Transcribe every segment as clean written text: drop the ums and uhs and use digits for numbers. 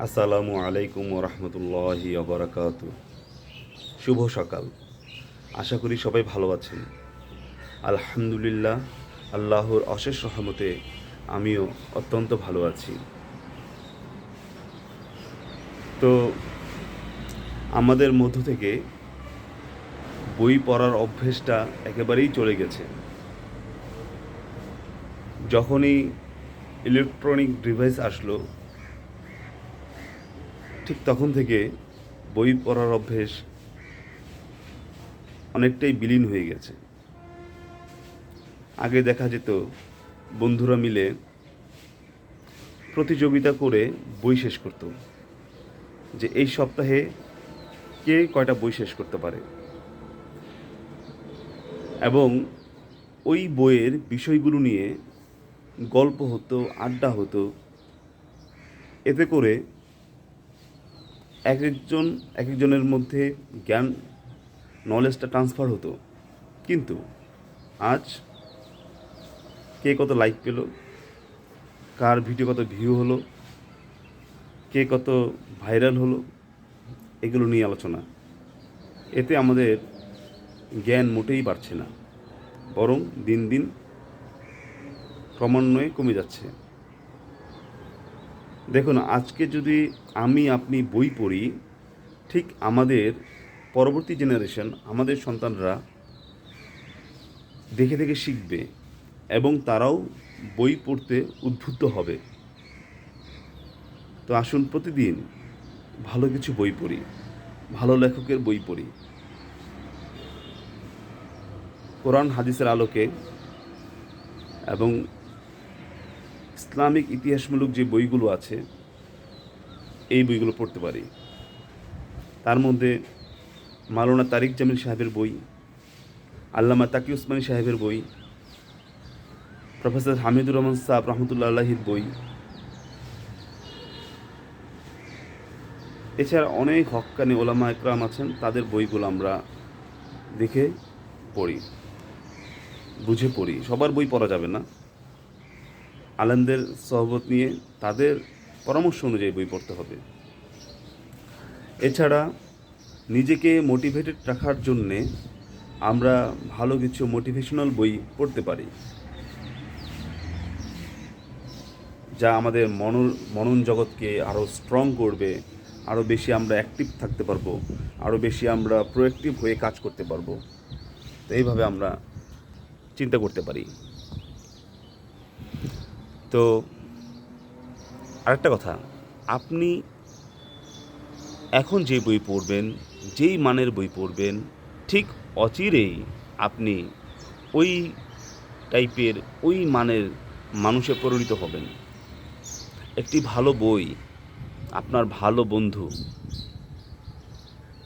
আসসালামু আলাইকুম ওরহমতুল্লাহি অবরাকাতু। শুভ সকাল। আশা করি সবাই ভালো আছেন। আলহামদুলিল্লাহ, আল্লাহর অশেষ রহমতে আমিও অত্যন্ত ভালো আছি। তো আমাদের মধ্য থেকে বই পড়ার অভ্যেসটা একেবারেই চলে গেছে। যখনই ইলেকট্রনিক ডিভাইস আসলো, ঠিক তখন থেকে বই পড়ার অভ্যেস অনেকটাই বিলীন হয়ে গেছে। আগে দেখা যেত বন্ধুরা মিলে প্রতিযোগিতা করে বই শেষ করত, যে এই সপ্তাহে কে কয়টা বই শেষ করতে পারে, এবং ওই বইয়ের বিষয়গুলো নিয়ে গল্প হতো, আড্ডা হতো। এতে করে এক একজনের মধ্যে জ্ঞান, নলেজটা ট্রান্সফার হতো। কিন্তু আজ কে কত লাইক পেল, কার ভিডিও কত ভিউ হলো, কে কত ভাইরাল হলো, এগুলো নিয়ে আলোচনা। এতে আমাদের জ্ঞান মোটেই বাড়ছে না, বরং দিন দিন ক্রমান্বয়ে কমে যাচ্ছে। দেখুন, আজকে যদি আপনি বই পড়ি, ঠিক আমাদের পরবর্তী জেনারেশন, আমাদের সন্তানরা দেখে দেখে শিখবে এবং তারাও বই পড়তে উদ্বুদ্ধ হবে। তো আসুন প্রতিদিন ভালো কিছু বই পড়ি, ভালো লেখকের বই পড়ি। কোরআন হাদিসের আলোকে এবং ইসলামিক ইতিহাসমূলক যে বইগুলো আছে, এই বইগুলো পড়তে পারি। তার মধ্যে মাওলানা তারিক জামিল সাহেবের বই, আল্লামা তাকি উসমানী সাহেবের বই, প্রফেসর হামিদুর রহমান সাহেব রহমতুল্লাহ আলাহির বই, এছাড়া অনেক হক্কানি ওলামা একরাম আছেন, তাদের বইগুলো আমরা দেখে পড়ি, বুঝে পড়ি। সবার বই পড়া যাবে না, আলেমদের সহবত নিয়ে তাদের পরামর্শ অনুযায়ী বই পড়তে হবে। এছাড়া নিজেকে মোটিভেটেড রাখার জন্যে আমরা ভালো কিছু মোটিভেশনাল বই পড়তে পারি, যা আমাদের মনন জগৎকে আরও স্ট্রং করবে, আরও বেশি আমরা অ্যাক্টিভ থাকতে পারবো, আরও বেশি আমরা প্রোঅ্যাক্টিভ হয়ে কাজ করতে পারবো। তো এইভাবে আমরা চিন্তা করতে পারি। তো আরেকটা কথা, আপনি এখন যে বই পড়বেন, যেই মানের বই পড়বেন, ঠিক অচিরেই আপনি ওই টাইপের, ওই মানের মানুষে পরিণত হবেন। একটি ভালো বই, আপনার ভালো বন্ধু,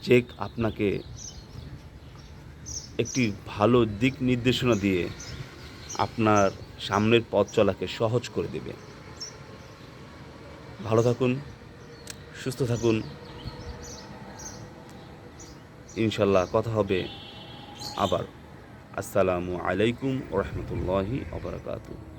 যে আপনাকে একটি ভালো দিক নির্দেশনা দিয়ে আপনার সামনের পথ চলাকে সহজ করে দেবে। ভালো থাকুন, সুস্থ থাকুন। ইনশাল্লাহ কথা হবে আবার। আসসালামু আলাইকুম ওরহমতুল্লাহি ওবরাকাতুহু।